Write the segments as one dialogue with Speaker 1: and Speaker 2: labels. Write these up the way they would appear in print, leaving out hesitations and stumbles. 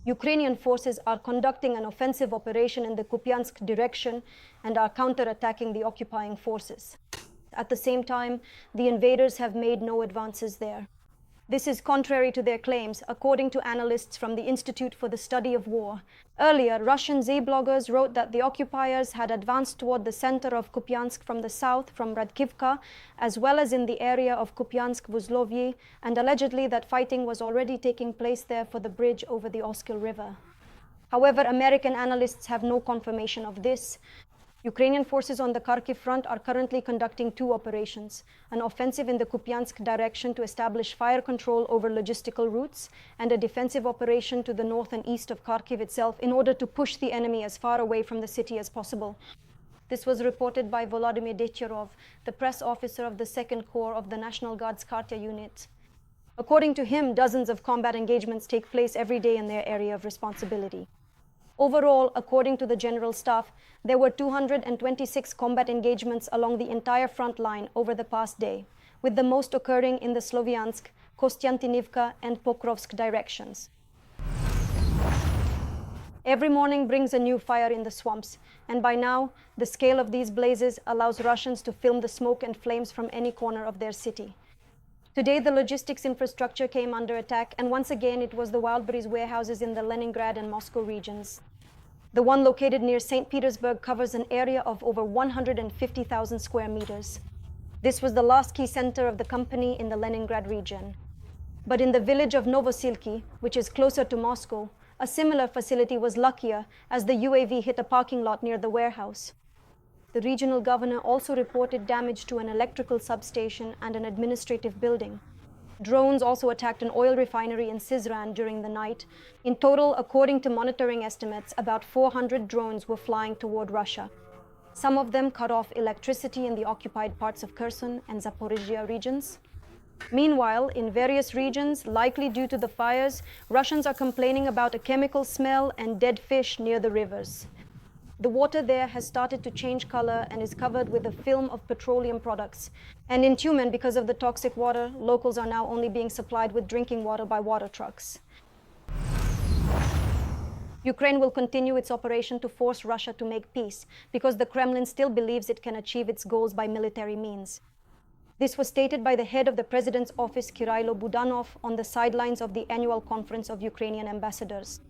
Speaker 1: Ukrainian forces are conducting an offensive operation in the Kupyansk direction and are counterattacking the occupying forces. At the same time, the invaders have made no advances there. This is contrary to their claims, according to analysts from the Institute for the Study of War. Earlier, Russian Z-bloggers wrote that the occupiers had advanced toward the center of Kupyansk from the south, from Radkivka, as well as in the area of Kupyansk-Vuzlovyi, and allegedly that fighting was already taking place there for the bridge over the Oskil River. However, American analysts have no confirmation of this. Ukrainian forces on the Kharkiv front are currently conducting two operations: an offensive in the Kupyansk direction to establish fire control over logistical routes, and a defensive operation to the north and east of Kharkiv itself in order to push the enemy as far away from the city as possible. This was reported by Volodymyr Decherov, the press officer of the 2nd Corps of the National Guard's Karta unit. According to him, dozens of combat engagements take place every day in their area of responsibility. Overall, according to the General Staff, there were 226 combat engagements along the entire front line over the past day, with the most occurring in the Slovyansk, Kostiantinivka, and Pokrovsk directions. Every morning brings a new fire in the swamps, and by now, the scale of these blazes allows Russians to film the smoke and flames from any corner of their city. Today, the logistics infrastructure came under attack, and once again, it was the wildfires warehouses in the Leningrad and Moscow regions. The one located near St. Petersburg covers an area of over 150,000 square meters. This was the last key center of the company in the Leningrad region. But in the village of Novosilki, which is closer to Moscow, a similar facility was luckier as the UAV hit a parking lot near the warehouse. The regional governor also reported damage to an electrical substation and an administrative building. Drones also attacked an oil refinery in Syzran during the night. In total, according to monitoring estimates, about 400 drones were flying toward Russia. Some of them cut off electricity in the occupied parts of Kherson and Zaporizhia regions. Meanwhile, in various regions, likely due to the fires, Russians are complaining about a chemical smell and dead fish near the rivers. The water there has started to change color and is covered with a film of petroleum products. And in Tyumen, because of the toxic water, locals are now only being supplied with drinking water by water trucks. Ukraine will continue its operation to force Russia to make peace, because the Kremlin still believes it can achieve its goals by military means. This was stated by the head of the President's office, Kyrylo Budanov, on the sidelines of the annual conference of Ukrainian ambassadors.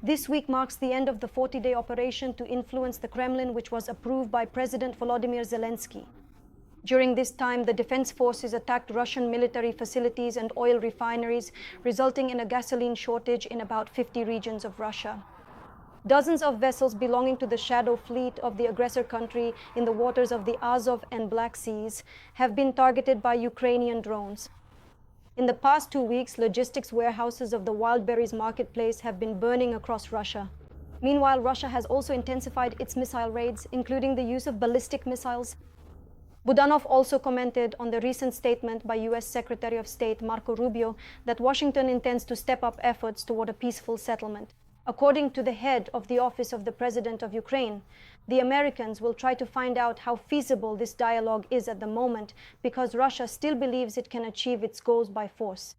Speaker 1: This week marks the end of the 40-day operation to influence the Kremlin, which was approved by President Volodymyr Zelensky. During this time, the defense forces attacked Russian military facilities and oil refineries, resulting in a gasoline shortage in about 50 regions of Russia. Dozens of vessels belonging to the shadow fleet of the aggressor country in the waters of the Azov and Black Seas have been targeted by Ukrainian drones. In the past 2 weeks, logistics warehouses of the Wildberries marketplace have been burning across Russia. Meanwhile, Russia has also intensified its missile raids, including the use of ballistic missiles. Budanov also commented on the recent statement by US Secretary of State Marco Rubio that Washington intends to step up efforts toward a peaceful settlement. According to the head of the Office of the President of Ukraine, the Americans will try to find out how feasible this dialogue is at the moment, because Russia still believes it can achieve its goals by force.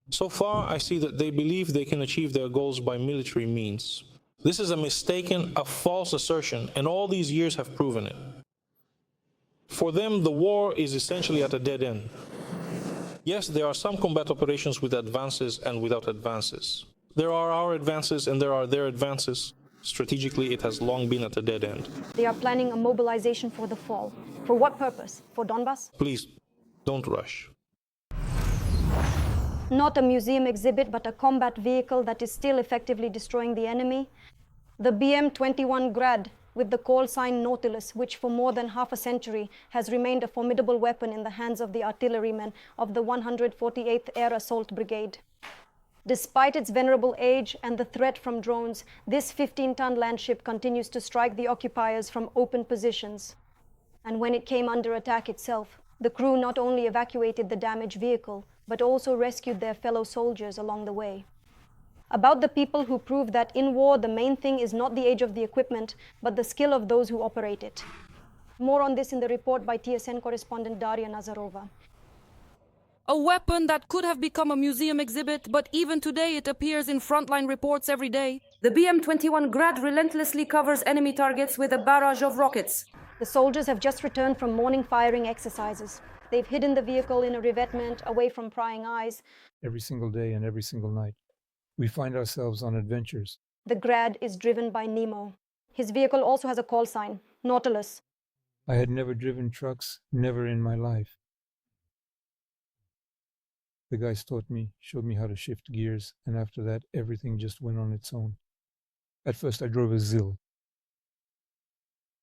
Speaker 2: So far, I see that they believe they can achieve their goals by military means. This is a false assertion, and all these years have proven it. For them, the war is essentially at a dead end. Yes, there are some combat operations with advances and without advances. There are our advances and there are their advances. Strategically, it has long been at a dead end.
Speaker 1: They are planning a mobilization for the fall. For what purpose? For Donbass?
Speaker 2: Please, don't rush.
Speaker 1: Not a museum exhibit, but a combat vehicle that is still effectively destroying the enemy. The BM-21 Grad, with the call sign Nautilus, which for more than half a century has remained a formidable weapon in the hands of the artillerymen of the 148th Air Assault Brigade. Despite its venerable age and the threat from drones, this 15-ton landship continues to strike the occupiers from open positions. And when it came under attack itself, the crew not only evacuated the damaged vehicle, but also rescued their fellow soldiers along the way. About the people who prove that in war the main thing is not the age of the equipment, but the skill of those who operate it. More on this in the report by TSN correspondent Daria Nazarova.
Speaker 3: A weapon that could have become a museum exhibit, but even today it appears in Frontline reports every day. The BM-21 Grad relentlessly covers enemy targets with a barrage of rockets.
Speaker 1: The soldiers have just returned from morning firing exercises. They've hidden the vehicle in a revetment away from prying eyes.
Speaker 4: Every single day and every single night, we find ourselves on adventures.
Speaker 1: The Grad is driven by Nemo. His vehicle also has a call sign, Nautilus.
Speaker 4: I had never driven trucks, never in my life. The guys taught me, showed me how to shift gears, and after that, everything just went on its own. At first, I drove a Zil,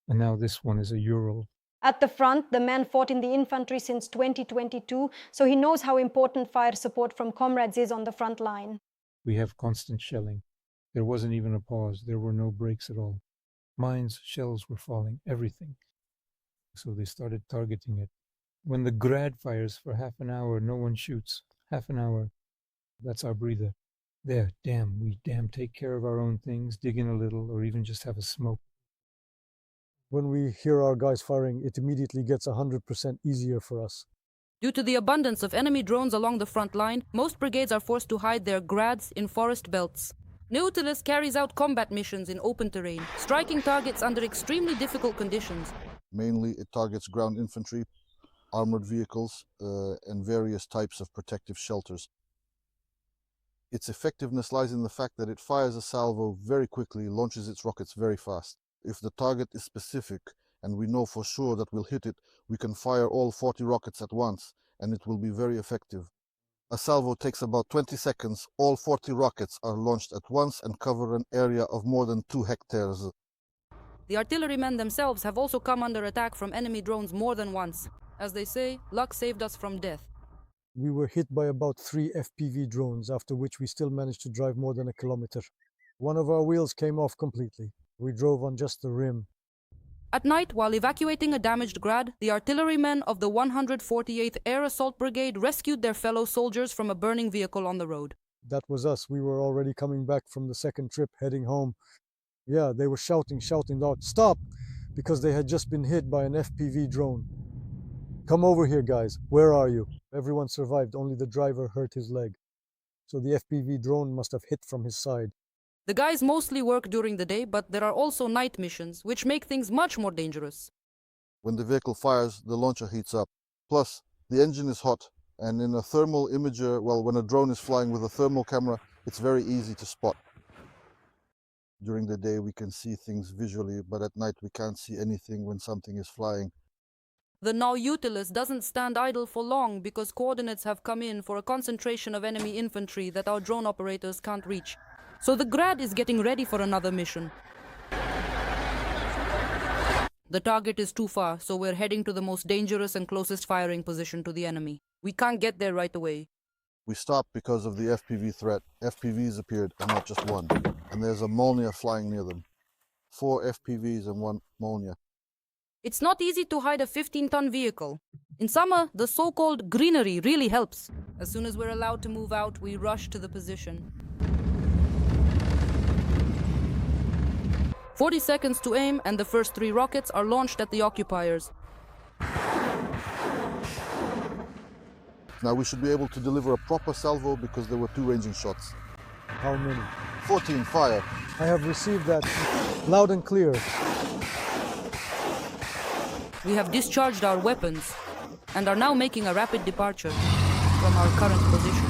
Speaker 4: and now this one is a Ural.
Speaker 1: At the front, the man fought in the infantry since 2022, so he knows how important fire support from comrades is on the front line.
Speaker 4: We have constant shelling. There wasn't even a pause. There were no breaks at all. Mines, shells were falling, everything. So they started targeting it. When the Grad fires for half an hour, no one shoots. Half an hour. That's our breather. There, we take care of our own things, dig in a little, or even just have a smoke.
Speaker 5: When we hear our guys firing, it immediately gets 100% easier for us.
Speaker 3: Due to the abundance of enemy drones along the front line, most brigades are forced to hide their Grads in forest belts. Nautilus carries out combat missions in open terrain, striking targets under extremely difficult conditions.
Speaker 6: Mainly it targets ground infantry, armored vehicles, and various types of protective shelters. Its effectiveness lies in the fact that it fires a salvo very quickly, launches its rockets very fast. If the target is specific and we know for sure that we'll hit it, we can fire all 40 rockets at once and it will be very effective. A salvo takes about 20 seconds. All 40 rockets are launched at once and cover an area of more than 2 hectares.
Speaker 3: The artillerymen themselves have also come under attack from enemy drones more than once. As they say, luck saved us from death.
Speaker 5: We were hit by about 3 FPV drones, after which we still managed to drive more than a kilometer. One of our wheels came off completely. We drove on just the rim.
Speaker 3: At night, while evacuating a damaged Grad, the artillerymen of the 148th Air Assault Brigade rescued their fellow soldiers from a burning vehicle on the road.
Speaker 5: That was us. We were already coming back from the second trip, heading home. Yeah, they were shouting out, "Stop!" because they had just been hit by an FPV drone. "Come over here, guys. Where are you?" Everyone survived, only the driver hurt his leg. So the FPV drone must have hit from his side.
Speaker 3: The guys mostly work during the day, but there are also night missions, which make things much more dangerous.
Speaker 6: When the vehicle fires, the launcher heats up. Plus, the engine is hot, and in a thermal imager, well, when a drone is flying with a thermal camera, it's very easy to spot. During the day, we can see things visually, but at night, we can't see anything when something is flying.
Speaker 3: The Nautilus doesn't stand idle for long because coordinates have come in for a concentration of enemy infantry that our drone operators can't reach. So the Grad is getting ready for another mission. The target is too far, so we're heading to the most dangerous and closest firing position to the enemy. We can't get there right away.
Speaker 6: We stopped because of the FPV threat. FPVs appeared, and not just one. And there's a Molnia flying near them. 4 FPVs and 1 Molnia.
Speaker 3: It's not easy to hide a 15-ton vehicle. In summer, the so-called greenery really helps. As soon as we're allowed to move out, we rush to the position. 40 seconds to aim, and the first 3 rockets are launched at the occupiers.
Speaker 6: Now we should be able to deliver a proper salvo because there were 2 ranging shots.
Speaker 5: How many?
Speaker 6: 14, fire.
Speaker 5: I have received that loud and clear.
Speaker 3: We have discharged our weapons and are now making a rapid departure from our current position.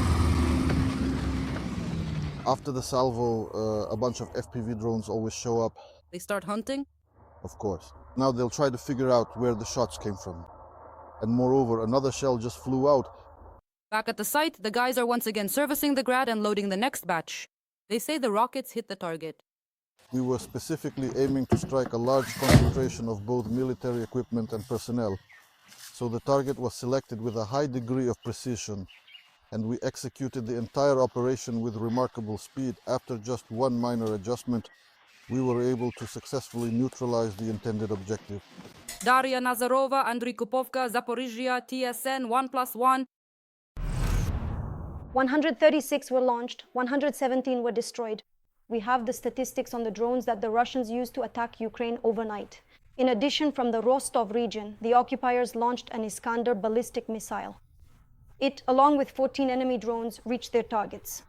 Speaker 6: After the salvo, a bunch of FPV drones always show up.
Speaker 3: They start hunting?
Speaker 6: Of course. Now they'll try to figure out where the shots came from. And moreover, another shell just flew out.
Speaker 3: Back at the site, the guys are once again servicing the Grad and loading the next batch. They say the rockets hit the target.
Speaker 6: We were specifically aiming to strike a large concentration of both military equipment and personnel. So the target was selected with a high degree of precision, and we executed the entire operation with remarkable speed. After just one minor adjustment, we were able to successfully neutralize the intended objective.
Speaker 3: Daria Nazarova, Andriy Kupovka, Zaporizhia, TSN 1+1.
Speaker 1: 136 were launched, 117 were destroyed. We have the statistics on the drones that the Russians used to attack Ukraine overnight. In addition, from the Rostov region, the occupiers launched an Iskander ballistic missile. It, along with 14 enemy drones, reached their targets.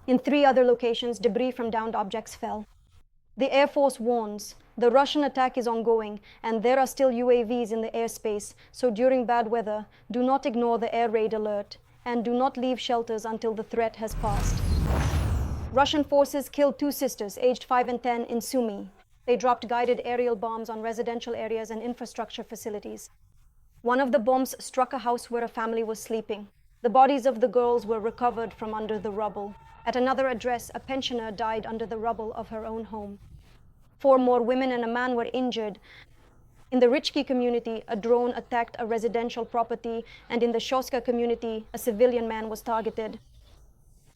Speaker 1: In 3 other locations, debris from downed objects fell. The Air Force warns the Russian attack is ongoing and there are still UAVs in the airspace, so during bad weather, do not ignore the air raid alert and do not leave shelters until the threat has passed. Russian forces killed 2 sisters, aged 5 and 10, in Sumy. They dropped guided aerial bombs on residential areas and infrastructure facilities. One of the bombs struck a house where a family was sleeping. The bodies of the girls were recovered from under the rubble. At another address, a pensioner died under the rubble of her own home. 4 more women and a man were injured. In the Richki community, a drone attacked a residential property, and in the Shoska community, a civilian man was targeted.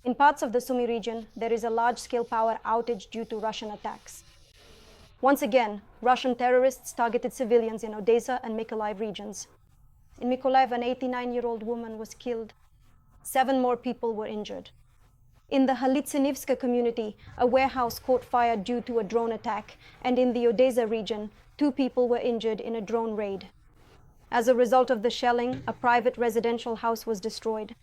Speaker 1: In parts of the Sumy region, there is a large-scale power outage due to Russian attacks. Once again, Russian terrorists targeted civilians in Odessa and Mykolaiv regions. In Mykolaiv, an 89-year-old woman was killed. 7 more people were injured. In the Halitsinivska community, a warehouse caught fire due to a drone attack, and in the Odessa region, 2 people were injured in a drone raid. As a result of the shelling, a private residential house was destroyed.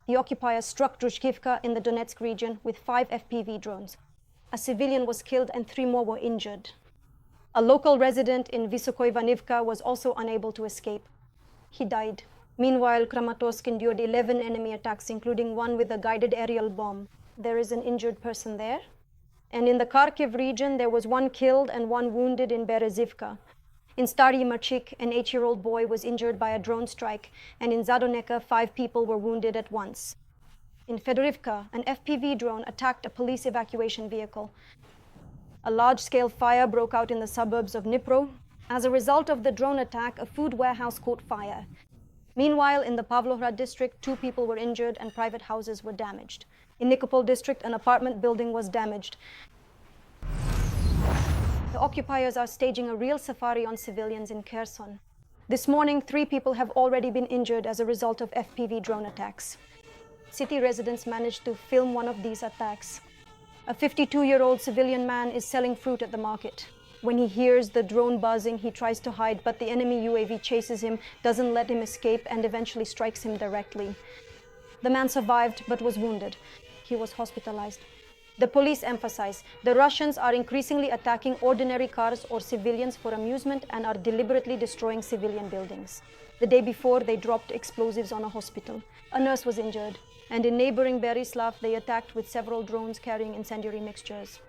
Speaker 1: The occupiers struck Drushkivka in the Donetsk region with 5 FPV drones. A civilian was killed and 3 more were injured. A local resident in Vysokoivanivka was also unable to escape. He died. Meanwhile, Kramatorsk endured 11 enemy attacks, including one with a guided aerial bomb. There is an injured person there. And in the Kharkiv region, there was 1 killed and 1 wounded in Berezivka. In Stary Machik, an 8-year-old boy was injured by a drone strike, and in Zadoneka, 5 people were wounded at once. In Fedorivka, an FPV drone attacked a police evacuation vehicle. A large-scale fire broke out in the suburbs of Dnipro. As a result of the drone attack, a food warehouse caught fire. Meanwhile, in the Pavlohrad district, 2 people were injured and private houses were damaged. In Nikopol district, an apartment building was damaged. The occupiers are staging a real safari on civilians in Kherson. This morning, 3 people have already been injured as a result of FPV drone attacks. City residents managed to film one of these attacks. A 52-year-old civilian man is selling fruit at the market. When he hears the drone buzzing, he tries to hide, but the enemy UAV chases him, doesn't let him escape, and eventually strikes him directly. The man survived but was wounded. He was hospitalized. The police emphasize the Russians are increasingly attacking ordinary cars or civilians for amusement and are deliberately destroying civilian buildings. The day before, they dropped explosives on a hospital. A nurse was injured. And in neighboring Berislav, they attacked with several drones carrying incendiary mixtures.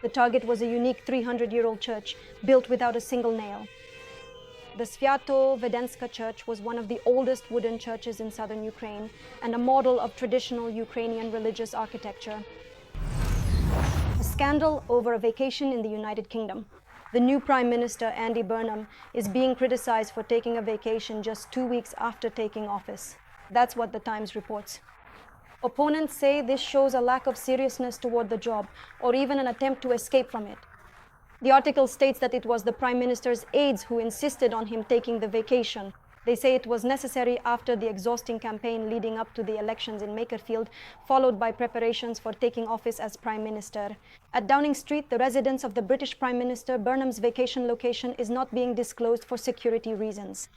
Speaker 1: The target was a unique 300-year-old church, built without a single nail. The Sviato-Vedenska church was one of the oldest wooden churches in southern Ukraine and a model of traditional Ukrainian religious architecture. A scandal over a vacation in the United Kingdom. The new Prime Minister, Andy Burnham, is being criticized for taking a vacation just 2 weeks after taking office. That's what the Times reports. Opponents say this shows a lack of seriousness toward the job, or even an attempt to escape from it. The article states that it was the Prime Minister's aides who insisted on him taking the vacation. They say it was necessary after the exhausting campaign leading up to the elections in Makerfield, followed by preparations for taking office as Prime Minister. At Downing Street, the residence of the British Prime Minister, Burnham's vacation location is not being disclosed for security reasons.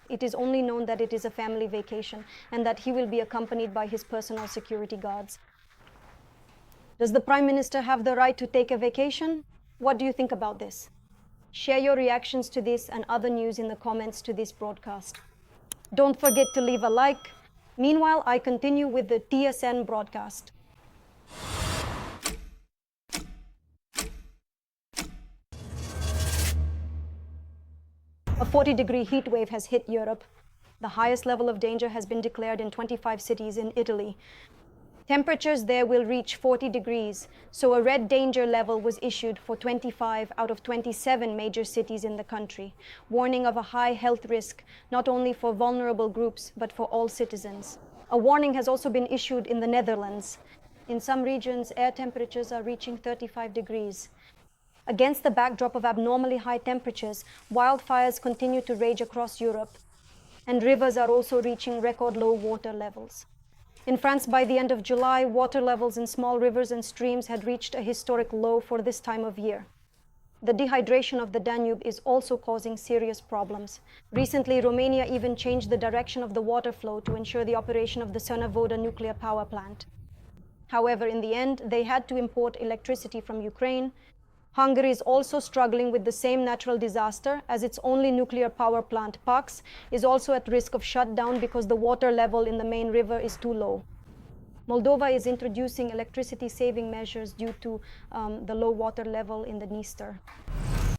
Speaker 1: It is only known that it is a family vacation and that he will be accompanied by his personal security guards. Does the Prime Minister have the right to take a vacation? What do you think about this? Share your reactions to this and other news in the comments to this broadcast. Don't forget to leave a like. Meanwhile, I continue with the TSN broadcast. A 40-degree heat wave has hit Europe. The highest level of danger has been declared in 25 cities in Italy. Temperatures there will reach 40 degrees, so a red danger level was issued for 25 out of 27 major cities in the country, warning of a high health risk, not only for vulnerable groups, but for all citizens. A warning has also been issued in the Netherlands. In some regions, air temperatures are reaching 35 degrees. Against the backdrop of abnormally high temperatures, wildfires continue to rage across Europe, and rivers are also reaching record low water levels. In France, by the end of July, water levels in small rivers and streams had reached a historic low for this time of year. The dehydration of the Danube is also causing serious problems. Recently, Romania even changed the direction of the water flow to ensure the operation of the Cernavoda nuclear power plant. However, in the end, they had to import electricity from Ukraine. Hungary is also struggling with the same natural disaster, as its only nuclear power plant, Pax, is also at risk of shutdown because the water level in the main river is too low. Moldova is introducing electricity saving measures due to the low water level in the Dniester.